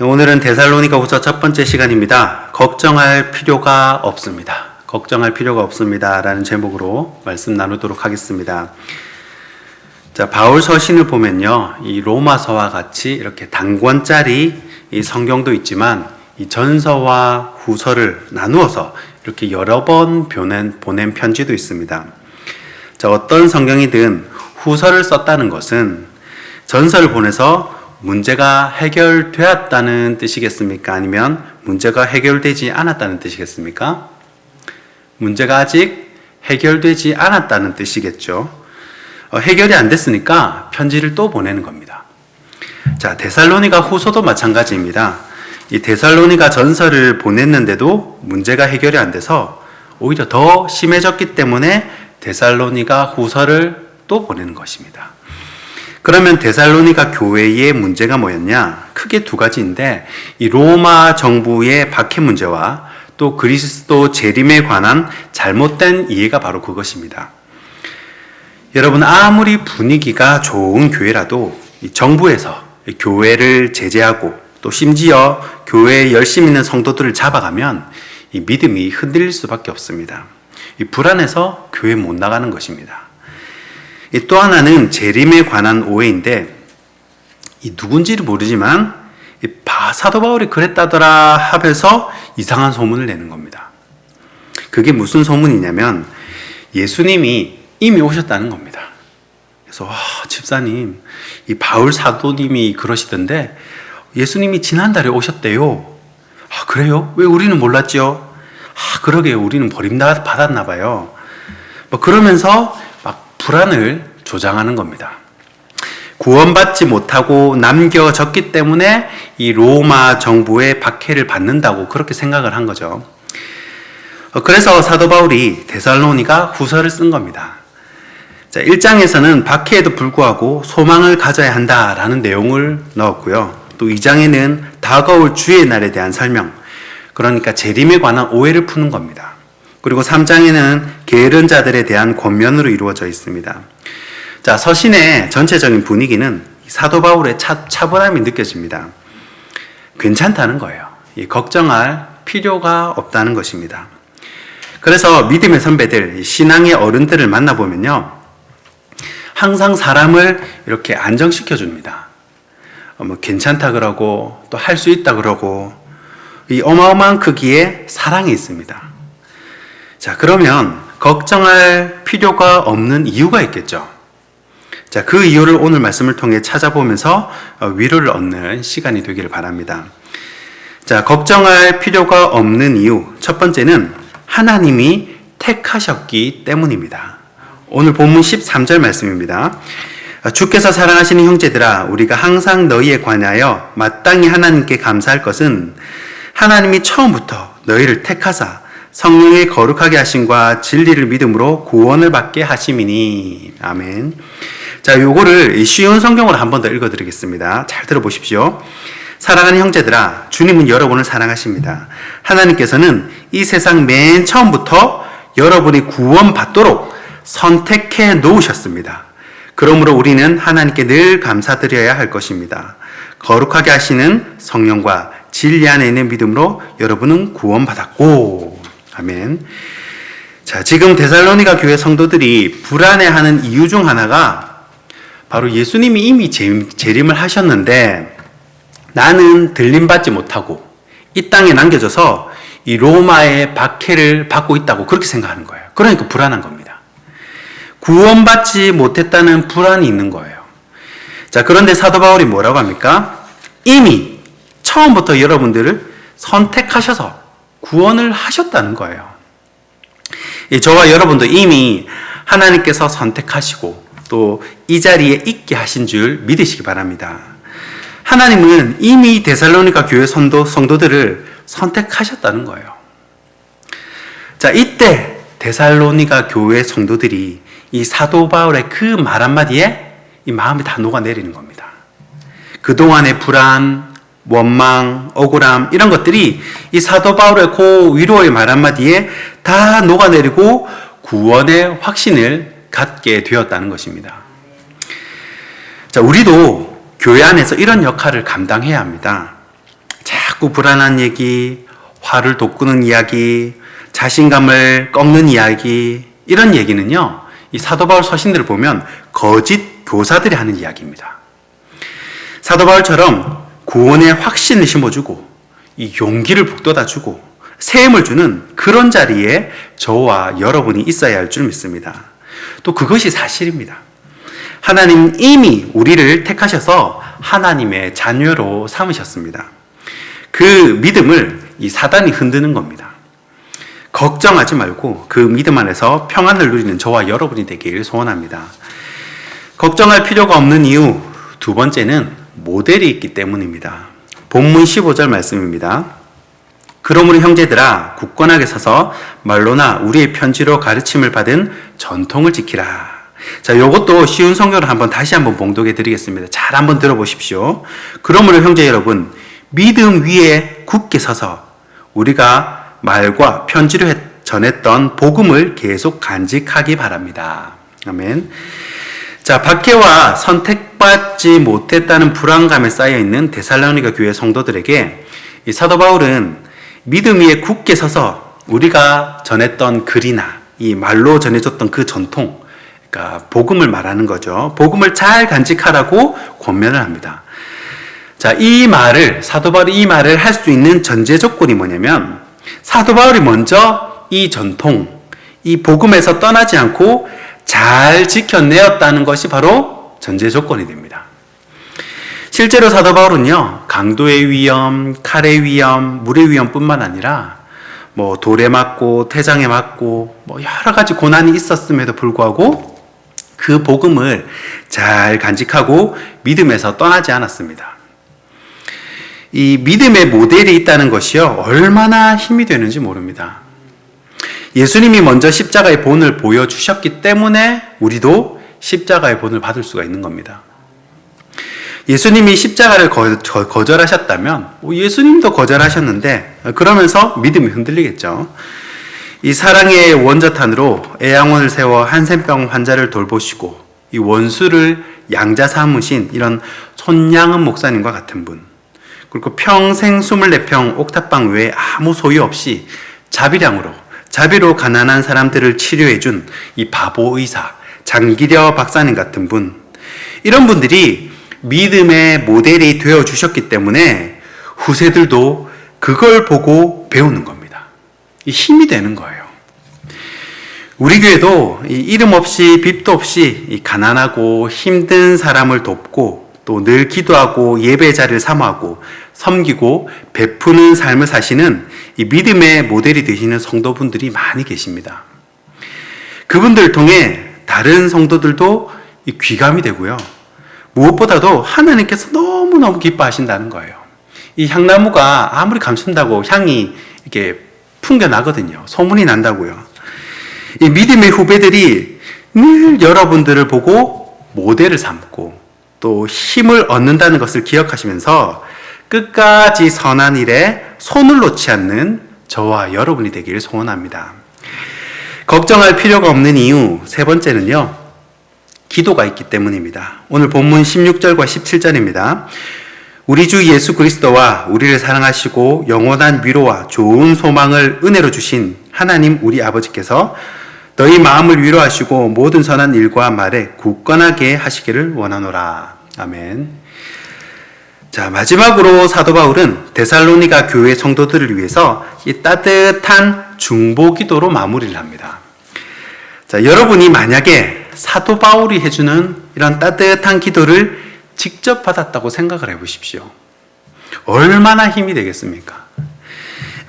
오늘은 데살로니가후서 첫 번째 시간입니다. 걱정할 필요가 없습니다. 걱정할 필요가 없습니다. 라는 제목으로 말씀 나누도록 하겠습니다. 자, 바울 서신을 보면요. 이 로마서와 같이 이렇게 단권짜리 이 성경도 있지만 이 전서와 후서를 나누어서 이렇게 여러 번 보낸 편지도 있습니다. 자, 어떤 성경이든 후서를 썼다는 것은 전서를 보내서 문제가 해결되었다는 뜻이겠습니까? 아니면 문제가 해결되지 않았다는 뜻이겠습니까? 문제가 아직 해결되지 않았다는 뜻이겠죠. 해결이 안 됐으니까 편지를 또 보내는 겁니다. 자, 데살로니가 후서도 마찬가지입니다. 이 데살로니가 전서를 보냈는데도 문제가 해결이 안 돼서 오히려 더 심해졌기 때문에 데살로니가 후서를 또 보내는 것입니다. 그러면 데살로니가 교회의 문제가 뭐였냐? 크게 두 가지인데 이 로마 정부의 박해 문제와 또 그리스도 재림에 관한 잘못된 이해가 바로 그것입니다. 여러분, 아무리 분위기가 좋은 교회라도 이 정부에서 교회를 제재하고 또 심지어 교회에 열심히 있는 성도들을 잡아가면 이 믿음이 흔들릴 수밖에 없습니다. 이 불안해서 교회 못 나가는 것입니다. 또 하나는 재림에 관한 오해인데 이 누군지를 모르지만 사도 바울이 그랬다더라 하면서 이상한 소문을 내는 겁니다. 그게 무슨 소문이냐면 예수님이 이미 오셨다는 겁니다. 그래서 집사님, 이 바울 사도님이 그러시던데 예수님이 지난달에 오셨대요. 그래요? 왜 우리는 몰랐죠? 그러게요. 우리는 버림받았나 봐요. 그러면서 불안을 조장하는 겁니다. 구원받지 못하고 남겨졌기 때문에 이 로마 정부의 박해를 받는다고 그렇게 생각을 한 거죠. 그래서 사도 바울이 데살로니가 후서를 쓴 겁니다. 자, 1장에서는 박해에도 불구하고 소망을 가져야 한다라는 내용을 넣었고요. 또 2장에는 다가올 주의 날에 대한 설명, 그러니까 재림에 관한 오해를 푸는 겁니다. 그리고 3장에는 게으른 자들에 대한 권면으로 이루어져 있습니다. 자, 서신의 전체적인 분위기는 사도 바울의 차분함이 느껴집니다. 괜찮다는 거예요. 걱정할 필요가 없다는 것입니다. 그래서 믿음의 선배들, 신앙의 어른들을 만나보면요, 항상 사람을 이렇게 안정시켜 줍니다. 괜찮다 그러고 또 할 수 있다 그러고 이 어마어마한 크기의 사랑이 있습니다. 자, 그러면 걱정할 필요가 없는 이유가 있겠죠. 자, 그 이유를 오늘 말씀을 통해 찾아보면서 위로를 얻는 시간이 되기를 바랍니다. 자, 걱정할 필요가 없는 이유. 첫 번째는 하나님이 택하셨기 때문입니다. 오늘 본문 13절 말씀입니다. 주께서 사랑하시는 형제들아, 우리가 항상 너희에 관하여 마땅히 하나님께 감사할 것은 하나님이 처음부터 너희를 택하사 성령의 거룩하게 하심과 진리를 믿음으로 구원을 받게 하심이니. 아멘. 자, 요거를 쉬운 성경으로 한 번 더 읽어드리겠습니다. 잘 들어보십시오. 사랑하는 형제들아, 주님은 여러분을 사랑하십니다. 하나님께서는 이 세상 맨 처음부터 여러분이 구원받도록 선택해 놓으셨습니다. 그러므로 우리는 하나님께 늘 감사드려야 할 것입니다. 거룩하게 하시는 성령과 진리 안에 있는 믿음으로 여러분은 구원받았고. 아멘. 자, 지금 데살로니가 교회 성도들이 불안해하는 이유 중 하나가 바로 예수님이 이미 재림을 하셨는데 나는 들림받지 못하고 이 땅에 남겨져서 이 로마의 박해를 받고 있다고 그렇게 생각하는 거예요. 그러니까 불안한 겁니다. 구원받지 못했다는 불안이 있는 거예요. 자, 그런데 사도 바울이 뭐라고 합니까? 이미 처음부터 여러분들을 선택하셔서 구원을 하셨다는 거예요. 저와 여러분도 이미 하나님께서 선택하시고 또 이 자리에 있게 하신 줄 믿으시기 바랍니다. 하나님은 이미 데살로니가 교회 성도들을 선택하셨다는 거예요. 자, 이때 데살로니가 교회 성도들이 이 사도 바울의 그 말 한마디에 이 마음이 다 녹아내리는 겁니다. 그동안의 불안, 원망, 억울함 이런 것들이 이 사도 바울의 그 위로의 말 한마디에 다 녹아내리고 구원의 확신을 갖게 되었다는 것입니다. 자, 우리도 교회 안에서 이런 역할을 감당해야 합니다. 자꾸 불안한 얘기, 화를 돋구는 이야기, 자신감을 꺾는 이야기, 이런 얘기는요, 이 사도 바울 서신들을 보면 거짓 교사들이 하는 이야기입니다. 사도 바울처럼 구원의 확신을 심어주고 이 용기를 북돋아주고 새 힘을 주는 그런 자리에 저와 여러분이 있어야 할 줄 믿습니다. 또 그것이 사실입니다. 하나님 이미 우리를 택하셔서 하나님의 자녀로 삼으셨습니다. 그 믿음을 이 사단이 흔드는 겁니다. 걱정하지 말고 그 믿음 안에서 평안을 누리는 저와 여러분이 되기를 소원합니다. 걱정할 필요가 없는 이유 두 번째는 모델이 있기 때문입니다. 본문 15절 말씀입니다. 그러므로 형제들아 굳건하게 서서 말로나 우리의 편지로 가르침을 받은 전통을 지키라. 자, 이것도 쉬운 성경을 다시 한번 봉독해 드리겠습니다. 잘 한번 들어보십시오. 그러므로 형제 여러분, 믿음 위에 굳게 서서 우리가 말과 편지로 전했던 복음을 계속 간직하기 바랍니다. 아멘. 자, 박해와 선택받지 못했다는 불안감에 쌓여있는 데살로니가 교회 성도들에게 이 사도 바울은 믿음 위에 굳게 서서 우리가 전했던 글이나 이 말로 전해줬던 그 전통, 그러니까 복음을 말하는 거죠. 복음을 잘 간직하라고 권면을 합니다. 자, 사도 바울이 이 말을 할 수 있는 전제 조건이 뭐냐면, 사도 바울이 먼저 이 전통, 이 복음에서 떠나지 않고 잘 지켜내었다는 것이 바로 전제 조건이 됩니다. 실제로 사도 바울은요, 강도의 위험, 칼의 위험, 물의 위험뿐만 아니라 돌에 맞고 태장에 맞고 여러 가지 고난이 있었음에도 불구하고 그 복음을 잘 간직하고 믿음에서 떠나지 않았습니다. 이 믿음의 모델이 있다는 것이요, 얼마나 힘이 되는지 모릅니다. 예수님이 먼저 십자가의 본을 보여주셨기 때문에 우리도 십자가의 본을 받을 수가 있는 겁니다. 예수님이 십자가를 거절하셨다면 예수님도 거절하셨는데 그러면서 믿음이 흔들리겠죠. 이 사랑의 원자탄으로 애양원을 세워 한센병 환자를 돌보시고 이 원수를 양자 삼으신 이런 손양은 목사님과 같은 분, 그리고 평생 24평 옥탑방 외에 아무 소유 없이 자비로 가난한 사람들을 치료해준 이 바보 의사 장기려 박사님 같은 분, 이런 분들이 믿음의 모델이 되어주셨기 때문에 후세들도 그걸 보고 배우는 겁니다. 이 힘이 되는 거예요. 우리 교회도 이 이름 없이 빚도 없이 이 가난하고 힘든 사람을 돕고 또 늘 기도하고 예배 자리를 사모하고 섬기고 베푸는 삶을 사시는 이 믿음의 모델이 되시는 성도분들이 많이 계십니다. 그분들을 통해 다른 성도들도 이 귀감이 되고요. 무엇보다도 하나님께서 너무너무 기뻐하신다는 거예요. 이 향나무가 아무리 감춘다고 향이 이렇게 풍겨나거든요. 소문이 난다고요. 이 믿음의 후배들이 늘 여러분들을 보고 모델을 삼고 또 힘을 얻는다는 것을 기억하시면서 끝까지 선한 일에 손을 놓지 않는 저와 여러분이 되기를 소원합니다. 걱정할 필요가 없는 이유 세 번째는요, 기도가 있기 때문입니다. 오늘 본문 16절과 17절입니다. 우리 주 예수 그리스도와 우리를 사랑하시고 영원한 위로와 좋은 소망을 은혜로 주신 하나님 우리 아버지께서 너희 마음을 위로하시고 모든 선한 일과 말에 굳건하게 하시기를 원하노라. 아멘. 자, 마지막으로 사도 바울은 데살로니가 교회 성도들을 위해서 이 따뜻한 중보 기도로 마무리를 합니다. 자, 여러분이 만약에 사도 바울이 해주는 이런 따뜻한 기도를 직접 받았다고 생각을 해보십시오. 얼마나 힘이 되겠습니까?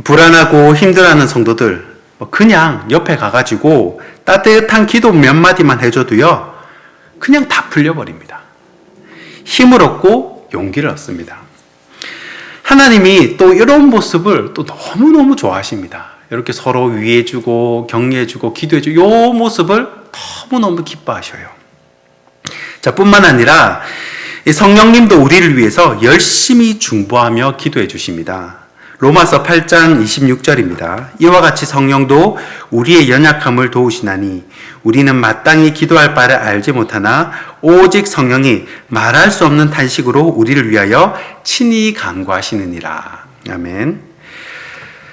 불안하고 힘들어하는 성도들 그냥 옆에 가가지고 따뜻한 기도 몇 마디만 해줘도요, 그냥 다 풀려버립니다. 힘을 얻고 용기를 얻습니다. 하나님이 또 이런 모습을 또 너무너무 좋아하십니다. 이렇게 서로 위해주고 격려해주고 기도해주고 이 모습을 너무너무 기뻐하셔요. 자, 뿐만 아니라 성령님도 우리를 위해서 열심히 중보하며 기도해 주십니다. 로마서 8장 26절입니다. 이와 같이 성령도 우리의 연약함을 도우시나니 우리는 마땅히 기도할 바를 알지 못하나 오직 성령이 말할 수 없는 탄식으로 우리를 위하여 친히 간구하시느니라. 아멘.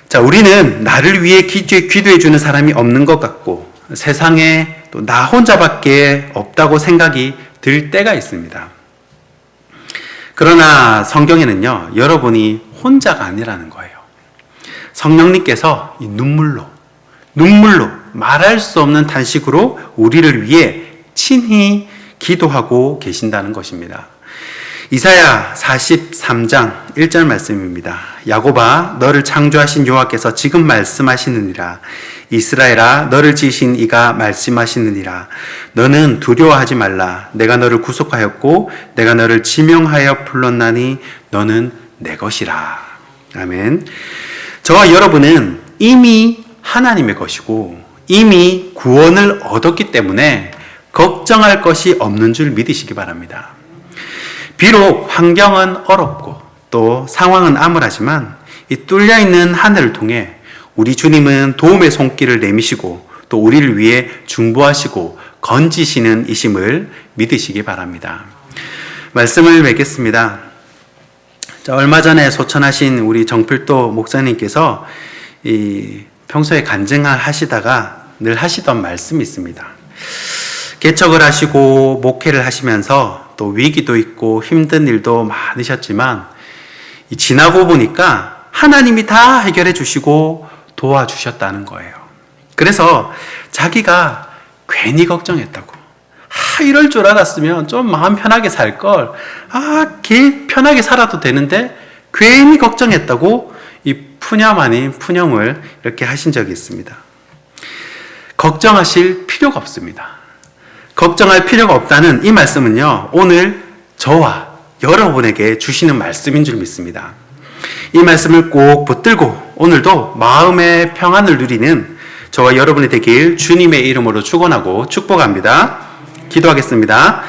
자, 우리는 나를 위해 기도해 주는 사람이 없는 것 같고 세상에 또 나 혼자밖에 없다고 생각이 들 때가 있습니다. 그러나 성경에는요, 여러분이 혼자가 아니라는 거예요. 성령님께서 이 눈물로 말할 수 없는 탄식으로 우리를 위해 친히 기도하고 계신다는 것입니다. 이사야 43장 1절 말씀입니다. 야곱아, 너를 창조하신 여호와께서 지금 말씀하시느니라. 이스라엘아, 너를 지으신 이가 말씀하시느니라. 너는 두려워하지 말라. 내가 너를 구속하였고 내가 너를 지명하여 불렀나니 너는 내 것이라. 아멘. 저와 여러분은 이미 하나님의 것이고 이미 구원을 얻었기 때문에 걱정할 것이 없는 줄 믿으시기 바랍니다. 비록 환경은 어렵고 또 상황은 암울하지만 이 뚫려있는 하늘을 통해 우리 주님은 도움의 손길을 내미시고 또 우리를 위해 중보하시고 건지시는 이심을 믿으시기 바랍니다. 말씀을 맺겠습니다. 얼마 전에 소천하신 우리 정필도 목사님께서 평소에 간증하시다가 늘 하시던 말씀이 있습니다. 개척을 하시고 목회를 하시면서 또 위기도 있고 힘든 일도 많으셨지만 지나고 보니까 하나님이 다 해결해 주시고 도와주셨다는 거예요. 그래서 자기가 괜히 걱정했다고, 이럴 줄 알았으면 좀 마음 편하게 살 걸, 편하게 살아도 되는데 괜히 걱정했다고 이 푸념 아닌 푸념을 이렇게 하신 적이 있습니다. 걱정하실 필요가 없습니다. 걱정할 필요가 없다는 이 말씀은요, 오늘 저와 여러분에게 주시는 말씀인 줄 믿습니다. 이 말씀을 꼭 붙들고 오늘도 마음의 평안을 누리는 저와 여러분이 되길 주님의 이름으로 축원하고 축복합니다. 기도하겠습니다.